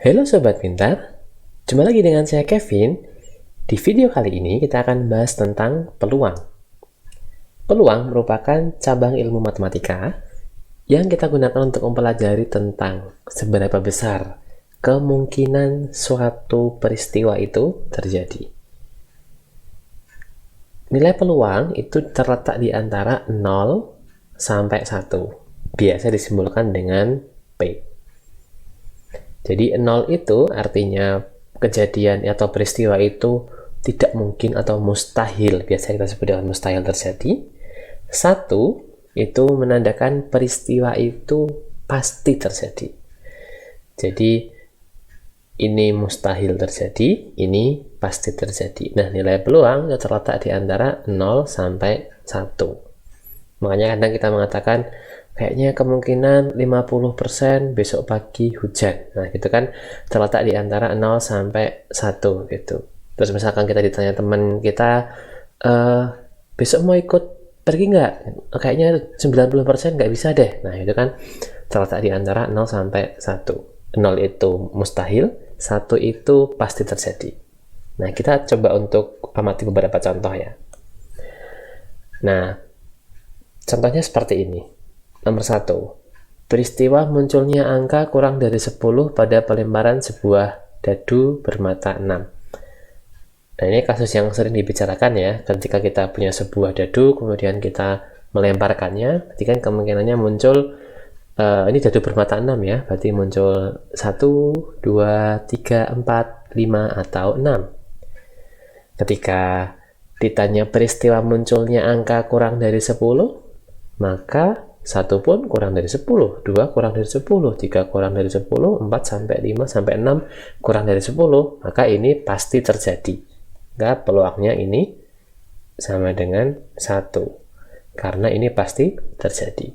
Halo Sobat Pintar, jumpa lagi dengan saya Kevin. Di video kali ini kita akan bahas tentang peluang. Peluang merupakan cabang ilmu matematika yang kita gunakan untuk mempelajari tentang seberapa besar kemungkinan suatu peristiwa itu terjadi. Nilai peluang itu terletak di antara 0 sampai 1. Biasa disimbolkan dengan P. Jadi 0 itu artinya kejadian atau peristiwa itu tidak mungkin atau mustahil. Biasa kita sebut dengan mustahil terjadi. 1 itu menandakan peristiwa itu pasti terjadi. Jadi ini mustahil terjadi, ini pasti terjadi. Nah, nilai peluang terletak di antara 0 sampai 1. Makanya kadang kita mengatakan kayaknya kemungkinan 50% besok pagi hujan. Nah, gitu kan terletak di antara 0 sampai 1 gitu. Terus misalkan kita ditanya teman kita, besok mau ikut pergi nggak? Kayaknya 90% nggak bisa deh. Nah, itu kan terletak di antara 0 sampai 1. 0 itu mustahil, 1 itu pasti terjadi. Nah, kita coba untuk amati beberapa contoh ya. Nah, contohnya seperti ini. Nomor 1, peristiwa munculnya angka kurang dari 10 pada pelemparan sebuah dadu bermata 6. Nah, ini kasus yang sering dibicarakan ya, ketika kita punya sebuah dadu, kemudian kita melemparkannya, berarti kan kemungkinannya muncul, ini dadu bermata 6 ya, berarti muncul 1, 2, 3, 4, 5, atau 6. Ketika ditanya peristiwa munculnya angka kurang dari 10, maka 1 pun kurang dari 10, 2 kurang dari 10, 3 kurang dari 10, 4 sampai 5 sampai 6 kurang dari 10, maka ini pasti terjadi. Maka peluangnya ini sama dengan 1, karena ini pasti terjadi.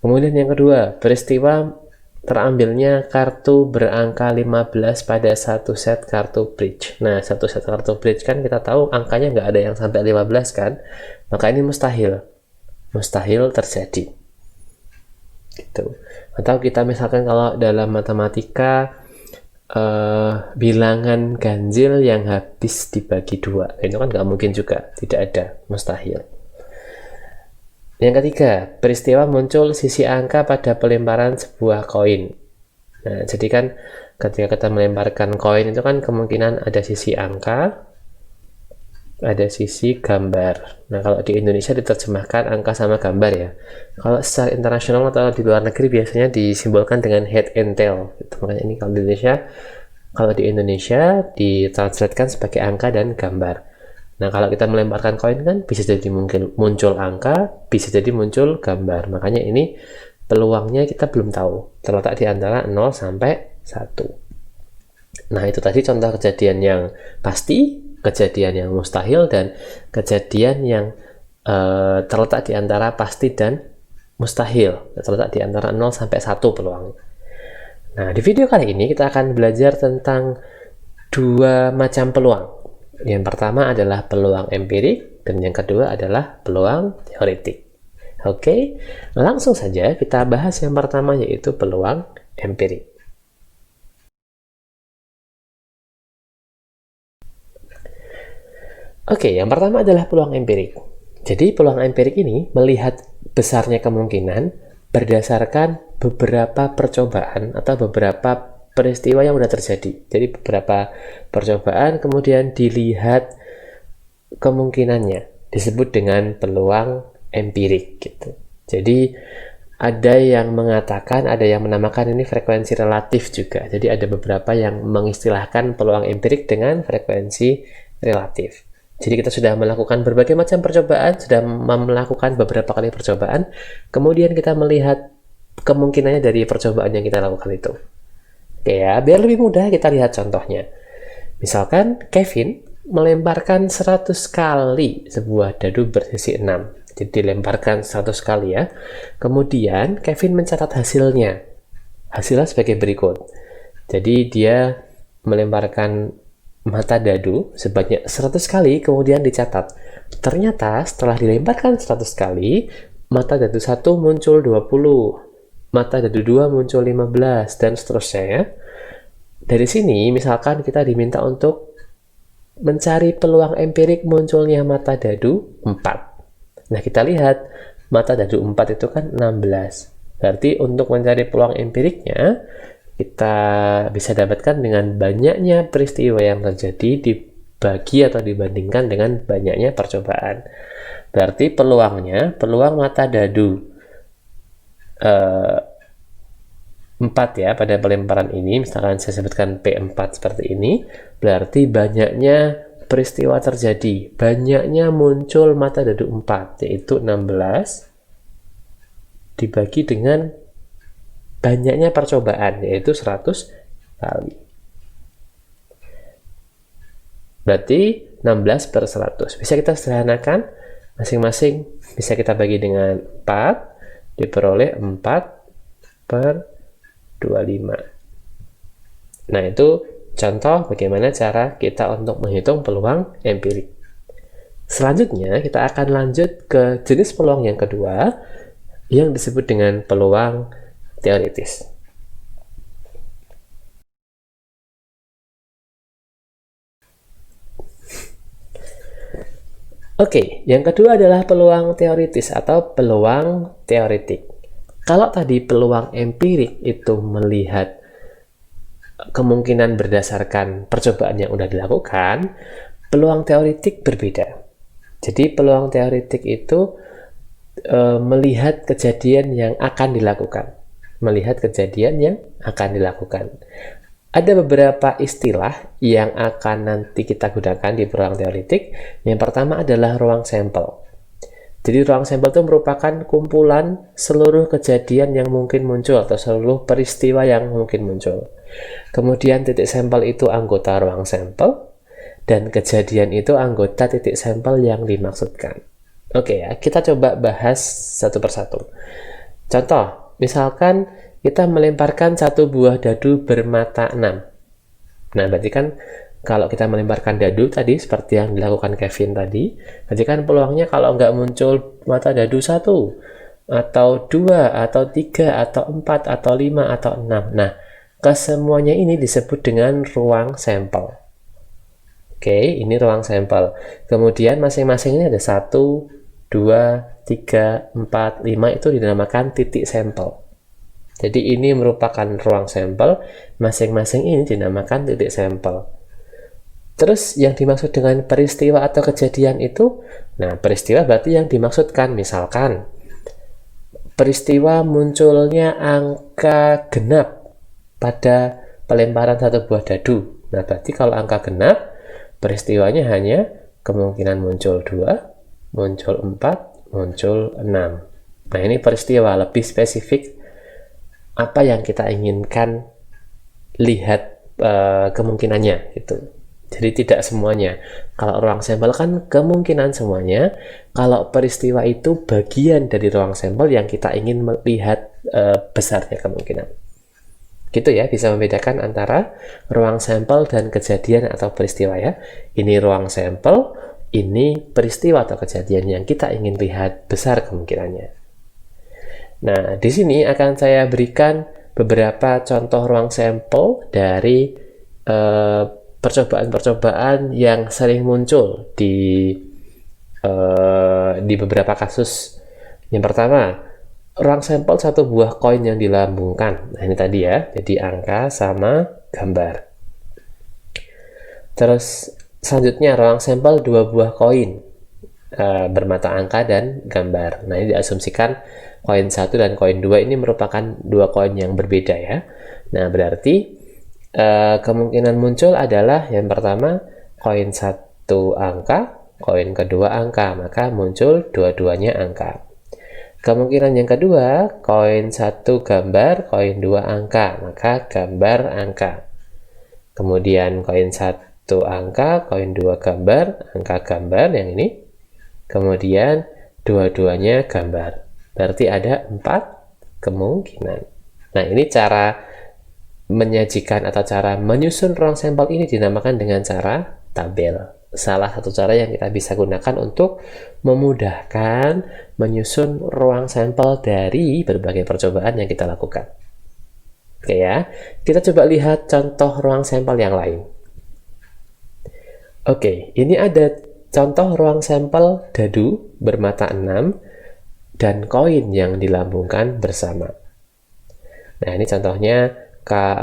Kemudian yang kedua, peristiwa terambilnya kartu berangka 15 pada satu set kartu bridge. Nah, satu set kartu bridge kan kita tahu angkanya nggak ada yang sampai 15 kan, maka ini mustahil terjadi gitu. Atau kita misalkan kalau dalam matematika bilangan ganjil yang habis dibagi 2, itu kan nggak mungkin juga, tidak ada, mustahil. Yang ketiga, peristiwa muncul sisi angka pada pelemparan sebuah koin. Nah, jadi kan ketika kita melemparkan koin itu kan kemungkinan ada sisi angka, ada sisi gambar. Nah, kalau di Indonesia diterjemahkan angka sama gambar ya. Kalau secara internasional atau di luar negeri biasanya disimbolkan dengan head and tail. Gitu. Makanya ini kalau di Indonesia ditranslatekan sebagai angka dan gambar. Nah, kalau kita melemparkan koin kan bisa jadi mungkin muncul angka, bisa jadi muncul gambar. Makanya ini peluangnya kita belum tahu. Terletak di antara 0 sampai 1. Nah, itu tadi contoh kejadian yang pasti, kejadian yang mustahil, dan kejadian yang terletak di antara pasti dan mustahil, terletak di antara 0 sampai 1 peluang. Nah, di video kali ini kita akan belajar tentang 2 macam peluang. Yang pertama adalah peluang empirik, dan yang kedua adalah peluang teoretik. Oke, langsung saja kita bahas yang pertama, yaitu peluang empirik. Oke, yang pertama adalah peluang empirik. Jadi peluang empirik ini melihat besarnya kemungkinan berdasarkan beberapa percobaan atau beberapa peristiwa yang sudah terjadi. Jadi beberapa percobaan kemudian dilihat kemungkinannya, disebut dengan peluang empirik gitu. Jadi ada yang mengatakan, ada yang menamakan ini frekuensi relatif juga. Jadi ada beberapa yang mengistilahkan peluang empirik dengan frekuensi relatif. Jadi kita sudah melakukan berbagai macam percobaan, sudah melakukan beberapa kali percobaan, kemudian kita melihat kemungkinannya dari percobaan yang kita lakukan itu. Oke ya, biar lebih mudah kita lihat contohnya. Misalkan Kevin melemparkan 100 kali sebuah dadu bersisi 6. Jadi dilemparkan 100 kali ya. Kemudian Kevin mencatat hasilnya. Hasilnya sebagai berikut. Jadi dia melemparkan mata dadu sebanyak 100 kali, kemudian dicatat. Ternyata setelah dilemparkan 100 kali, mata dadu 1 muncul 20, mata dadu 2 muncul 15, dan seterusnya ya. dari sini misalkan kita diminta untuk mencari peluang empirik munculnya mata dadu 4. Nah, kita lihat mata dadu 4 itu kan 16. Berarti untuk mencari peluang empiriknya, kita bisa dapatkan dengan banyaknya peristiwa yang terjadi dibagi atau dibandingkan dengan banyaknya percobaan. Berarti peluang mata dadu 4 ya pada pelemparan ini, misalkan saya sebutkan P4 seperti ini, berarti banyaknya peristiwa terjadi, banyaknya muncul mata dadu 4, yaitu 16 dibagi dengan banyaknya percobaan, yaitu 100 kali. Berarti 16 per 100. Bisa kita sederhanakan, masing-masing bisa kita bagi dengan 4, diperoleh 4 per 25. Nah, itu contoh bagaimana cara kita untuk menghitung peluang empirik. Selanjutnya, kita akan lanjut ke jenis peluang yang kedua, yang disebut dengan peluang teoritis. Oke, yang kedua adalah peluang teoritis atau peluang teoretik. Kalau tadi peluang empirik itu melihat kemungkinan berdasarkan percobaan yang sudah dilakukan, peluang teoritik berbeda. Jadi peluang teoritik itu melihat kejadian yang akan dilakukan. Ada beberapa istilah yang akan nanti kita gunakan di peluang teoritik. Yang pertama adalah ruang sampel. Jadi ruang sampel itu merupakan kumpulan seluruh kejadian yang mungkin muncul atau seluruh peristiwa yang mungkin muncul. Kemudian titik sampel itu anggota ruang sampel dan kejadian itu anggota titik sampel yang dimaksudkan. Oke ya, kita coba bahas satu persatu. Contoh, misalkan kita melemparkan satu buah dadu bermata 6. Nah, berarti kan kalau kita melemparkan dadu tadi seperti yang dilakukan Kevin tadi, berarti kan peluangnya kalau nggak muncul mata dadu 1 atau 2 atau 3 atau 4 atau 5 atau 6. Nah, kesemuanya ini disebut dengan ruang sampel. Oke, ini ruang sampel. Kemudian masing-masing ini ada 1, 2, 3, 4, 5 itu dinamakan titik sampel. Jadi ini merupakan ruang sampel, masing-masing ini dinamakan titik sampel. Terus yang dimaksud dengan peristiwa atau kejadian itu, nah peristiwa berarti yang dimaksudkan, misalkan peristiwa munculnya angka genap pada pelemparan satu buah dadu. Nah berarti kalau angka genap, peristiwanya hanya kemungkinan muncul 2, muncul 4, muncul 6. Nah ini peristiwa, lebih spesifik apa yang kita inginkan lihat kemungkinannya gitu. Jadi tidak semuanya. Kalau ruang sampel kan kemungkinan semuanya. Kalau peristiwa itu bagian dari ruang sampel yang kita ingin melihat besarnya kemungkinan. Gitu ya, bisa membedakan antara ruang sampel dan kejadian atau peristiwa ya. Ini ruang sampel, ini peristiwa atau kejadian yang kita ingin lihat besar kemungkinannya. Nah, di sini akan saya berikan beberapa contoh ruang sampel dari percobaan-percobaan yang sering muncul di beberapa kasus. Yang pertama, ruang sampel satu buah koin yang dilambungkan. Nah ini tadi ya, jadi angka sama gambar. Terus selanjutnya ruang sampel dua buah koin bermata angka dan gambar. Nah ini diasumsikan koin 1 dan koin 2 ini merupakan dua koin yang berbeda ya. Nah berarti kemungkinan muncul adalah yang pertama koin 1 angka, koin kedua angka, maka muncul dua-duanya angka. Kemungkinan yang kedua, koin 1 gambar, koin 2 angka, maka gambar angka. Kemudian koin 1 angka, koin 2 gambar, angka gambar yang ini. Kemudian dua-duanya gambar. Berarti ada 4 kemungkinan. Nah, ini cara menyajikan atau cara menyusun ruang sampel ini dinamakan dengan cara tabel. Salah satu cara yang kita bisa gunakan untuk memudahkan menyusun ruang sampel dari berbagai percobaan yang kita lakukan. Oke ya, kita coba lihat contoh ruang sampel yang lain. Oke, ini ada contoh ruang sampel dadu bermata 6 dan koin yang dilambungkan bersama. Nah, ini contohnya,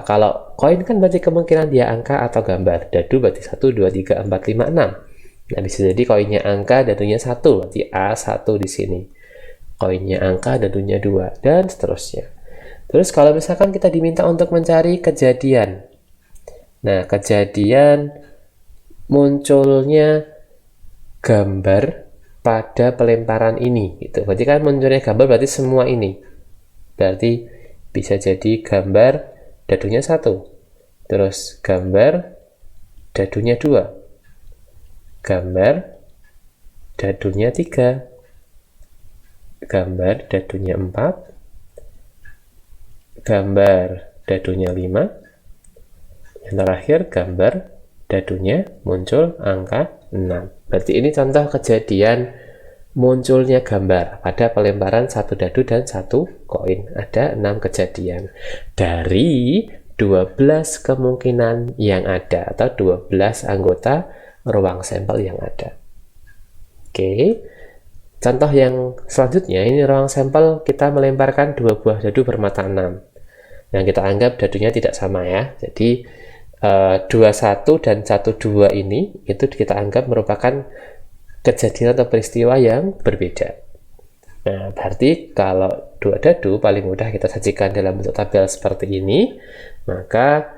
kalau koin kan berarti kemungkinan dia angka atau gambar. Dadu berarti 1, 2, 3, 4, 5, 6. Nah, bisa jadi koinnya angka, dadunya 1, berarti A1 di sini. Koinnya angka, dadunya 2, dan seterusnya. Terus kalau misalkan kita diminta untuk mencari kejadian. Nah, kejadian munculnya gambar pada pelemparan ini. Gitu. Berarti kan munculnya gambar berarti semua ini. Berarti bisa jadi gambar dadunya 1. Terus gambar dadunya 2. Gambar dadunya 3. Gambar dadunya 4. Gambar dadunya 5. Yang terakhir gambar dadunya muncul angka 6. Berarti ini contoh kejadian munculnya gambar pada pelemparan 1 dadu dan 1 koin. Ada 6 kejadian dari 12 kemungkinan yang ada atau 12 anggota ruang sampel yang ada. Oke. Contoh yang selanjutnya, ini ruang sampel kita melemparkan 2 buah dadu bermata 6. Yang kita anggap dadunya tidak sama ya. Jadi 21 dan 12 ini itu kita anggap merupakan kejadian atau peristiwa yang berbeda. Nah, berarti kalau 2 dadu paling mudah kita sajikan dalam bentuk tabel seperti ini, maka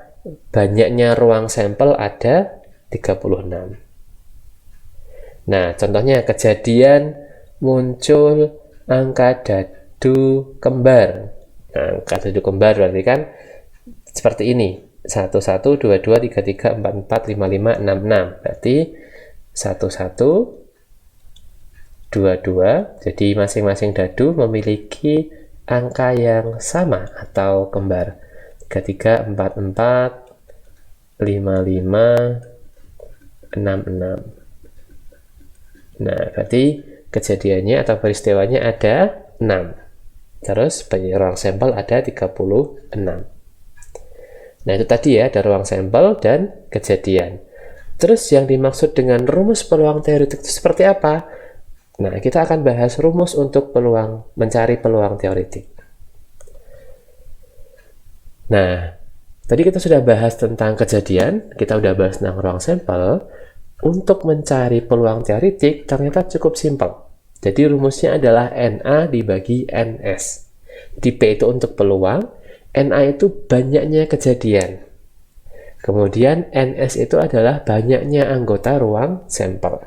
banyaknya ruang sampel ada 36. Nah, contohnya kejadian muncul angka dadu kembar. Nah, angka dadu kembar berarti kan seperti ini. 1, 1, 2, 2, 3, 3, 4, 4, 5, 5, 6, 6. Berarti 1, 1, 2, 2. Jadi masing-masing dadu memiliki angka yang sama atau kembar. 3, 3, 4, 4, 5, 5, 6, 6. Nah, berarti kejadiannya atau peristiwanya ada 6. Terus ruang sampel ada 36. Nah, itu tadi ya, ada ruang sampel dan kejadian. Terus yang dimaksud dengan rumus peluang teoretik itu seperti apa? Nah, kita akan bahas rumus untuk mencari peluang teoretik. Nah, tadi kita sudah bahas tentang kejadian, kita sudah bahas tentang ruang sampel. Untuk mencari peluang teoretik ternyata cukup simpel. Jadi rumusnya adalah NA dibagi NS. Di P itu untuk peluang, NA itu banyaknya kejadian. Kemudian NS itu adalah banyaknya anggota ruang sampel.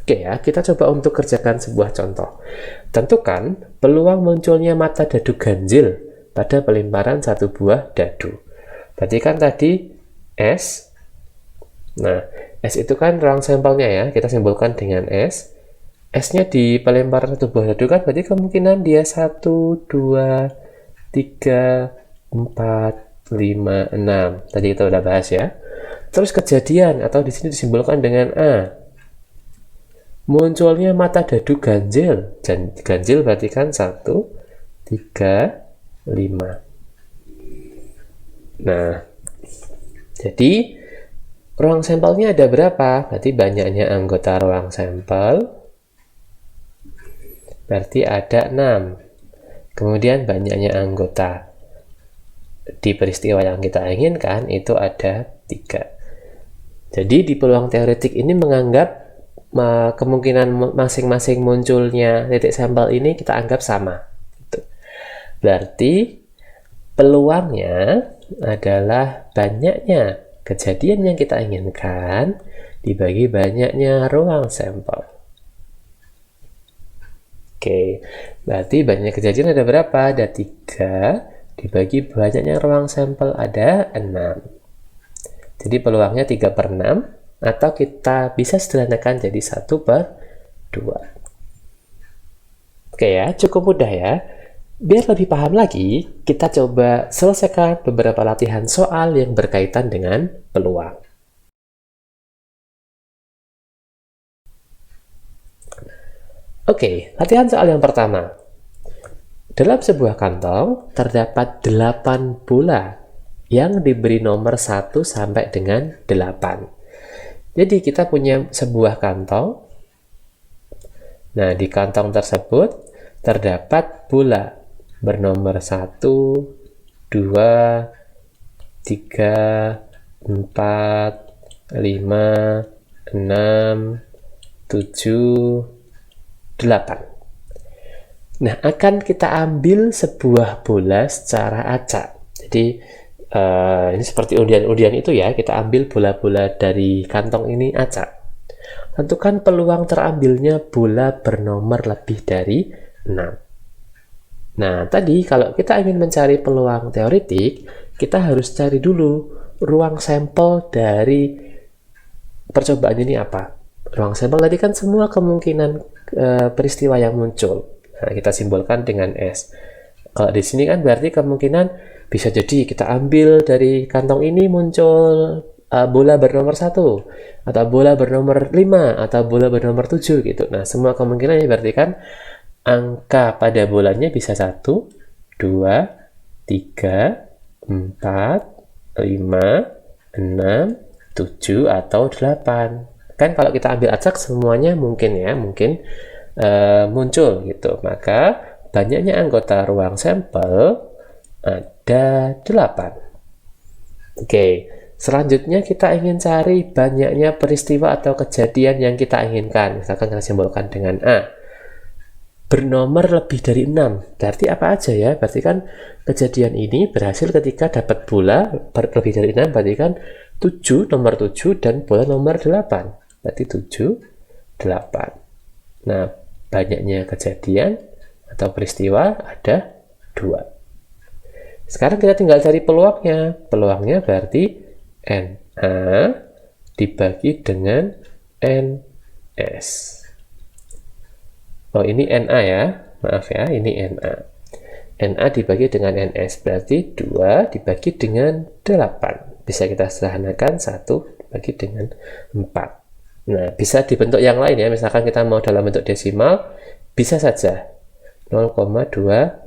Oke ya, kita coba untuk kerjakan sebuah contoh. Tentukan peluang munculnya mata dadu ganjil pada pelemparan 1 buah dadu. Berarti kan tadi S. Nah, S itu kan ruang sampelnya ya, kita simbolkan dengan S. S-nya di pelemparan 1 buah dadu kan berarti kemungkinan dia 1, 2, 3, 4, 5, 6. Tadi kita udah bahas ya. Terus kejadian atau di sini disimbolkan dengan A. Munculnya mata dadu ganjil. Ganjil berarti kan 1, 3, 5. Nah, jadi ruang sampelnya ada berapa? Berarti banyaknya anggota ruang sampel. Berarti ada 6. Kemudian banyaknya anggota di peristiwa yang kita inginkan itu ada 3. Jadi di peluang teoretik ini menganggap kemungkinan masing-masing munculnya titik sampel ini kita anggap sama. Berarti peluangnya adalah banyaknya kejadian yang kita inginkan dibagi banyaknya ruang sampel. Oke, berarti banyaknya kejadian ada berapa? Ada 3, dibagi banyaknya ruang sampel ada 6. Jadi peluangnya 3/6, atau kita bisa sederhanakan jadi 1/2. Oke ya, cukup mudah ya. Biar lebih paham lagi, kita coba selesaikan beberapa latihan soal yang berkaitan dengan peluang. Oke, latihan soal yang pertama. Dalam sebuah kantong terdapat 8 bola yang diberi nomor 1 sampai dengan 8. Jadi kita punya sebuah kantong. Nah, di kantong tersebut terdapat bola bernomor 1, 2, 3, 4, 5, 6, 7, 8. Nah, akan kita ambil sebuah bola secara acak. Jadi, ini seperti undian-undian itu ya, kita ambil bola-bola dari kantong ini acak. Tentukan peluang terambilnya bola bernomor lebih dari 6. Nah, tadi kalau kita ingin mencari peluang teoretik, kita harus cari dulu ruang sampel dari percobaan ini apa. Ruang sampel tadi kan semua kemungkinan peristiwa yang muncul. Nah, kita simbolkan dengan S. Kalau di sini kan berarti kemungkinan bisa jadi kita ambil dari kantong ini muncul bola bernomor 1, atau bola bernomor 5, atau bola bernomor 7 gitu. Nah, semua kemungkinan berarti kan angka pada bolanya bisa 1, 2, 3, 4, 5, 6, 7, atau 8. Kan kalau kita ambil acak semuanya mungkin ya, mungkin muncul gitu. Maka banyaknya anggota ruang sampel ada 8. Oke, selanjutnya kita ingin cari banyaknya peristiwa atau kejadian yang kita inginkan. Misalkan kita simbolkan dengan A. Bernomor lebih dari 6. Berarti apa aja ya? Berarti kan kejadian ini berhasil ketika dapat bola lebih dari 6. Berarti kan 7, nomor 7, dan bola nomor 8. Berarti 7, 8. Nah, banyaknya kejadian atau peristiwa ada 2. Sekarang kita tinggal cari peluangnya. Peluangnya berarti NA dibagi dengan NS. Oh, ini NA ya. Maaf ya, ini NA. NA dibagi dengan NS berarti 2 dibagi dengan 8. Bisa kita sederhanakan 1 dibagi dengan 4. Nah, bisa dibentuk yang lain ya. Misalkan kita mau dalam bentuk desimal, bisa saja 0,25.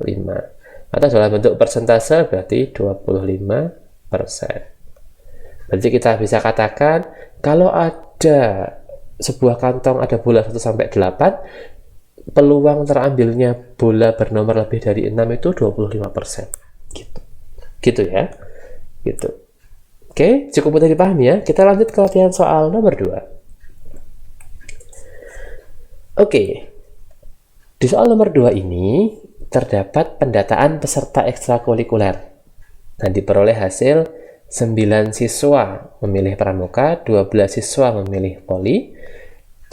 Atau dalam bentuk persentase berarti 25%. Berarti kita bisa katakan kalau ada sebuah kantong ada bola 1 sampai 8, peluang terambilnya bola bernomor lebih dari 6 itu 25%. Gitu. Gitu ya. Gitu. Oke, cukup mudah dipahami ya. Kita lanjut ke latihan soal nomor 2. Oke, di soal nomor 2 ini terdapat pendataan peserta ekstrakurikuler. Nah, diperoleh hasil 9 siswa memilih pramuka, 12 siswa memilih poli,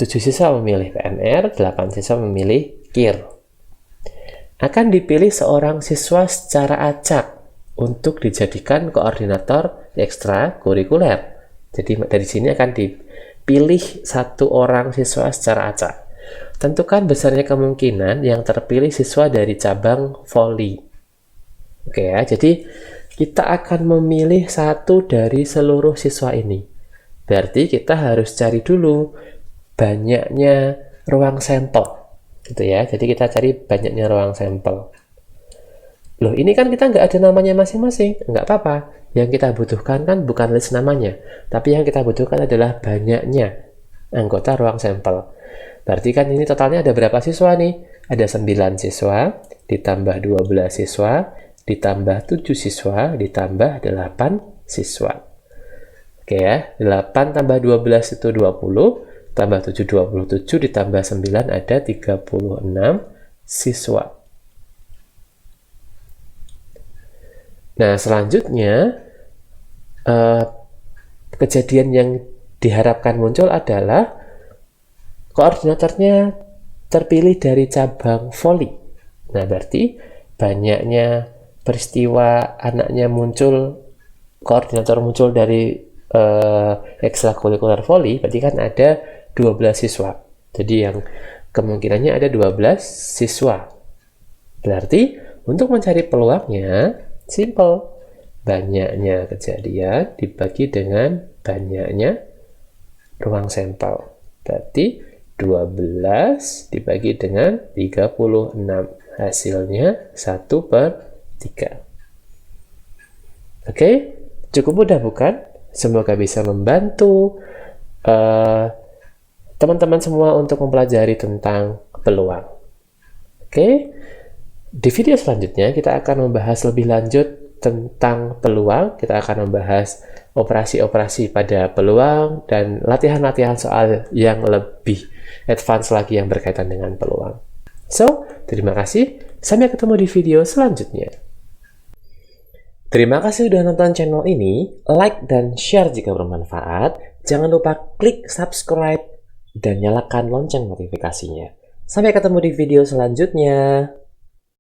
7 siswa memilih PNR, 8 siswa memilih KIR. Akan dipilih seorang siswa secara acak untuk dijadikan koordinator ekstrakurikuler. Jadi dari sini akan dipilih satu orang siswa secara acak. Tentukan besarnya kemungkinan yang terpilih siswa dari cabang voli. Oke ya, jadi kita akan memilih satu dari seluruh siswa ini. Berarti kita harus cari dulu banyaknya ruang sampel. Gitu ya, jadi kita cari banyaknya ruang sampel. Loh, ini kan kita nggak ada namanya masing-masing. Nggak apa-apa. Yang kita butuhkan kan bukan list namanya, tapi yang kita butuhkan adalah banyaknya anggota ruang sampel. Berarti kan ini totalnya ada berapa siswa nih? Ada 9 siswa, ditambah 12 siswa, ditambah 7 siswa, ditambah 8 siswa. Oke ya, 8 tambah 12 itu 20, tambah 7, 27, ditambah 9 ada 36 siswa. Nah, selanjutnya, kejadian yang diharapkan muncul adalah koordinatornya terpilih dari cabang voli. Nah, berarti banyaknya peristiwa anaknya muncul, koordinator muncul dari ekstrakurikuler voli, berarti kan ada 12 siswa. Jadi yang kemungkinannya ada 12 siswa. Berarti untuk mencari peluangnya, simple. Banyaknya kejadian dibagi dengan banyaknya ruang sampel. Berarti 12 dibagi dengan 36. Hasilnya 1/3. Oke, cukup mudah bukan? Semoga bisa membantu teman-teman semua untuk mempelajari tentang peluang. Oke, di video selanjutnya kita akan membahas lebih lanjut tentang peluang. Kita akan membahas operasi-operasi pada peluang dan latihan-latihan soal yang lebih advance lagi yang berkaitan dengan peluang. So, terima kasih. Sampai ketemu di video selanjutnya. Terima kasih sudah nonton channel ini. Like dan share jika bermanfaat. Jangan lupa klik subscribe dan nyalakan lonceng notifikasinya. Sampai ketemu di video selanjutnya.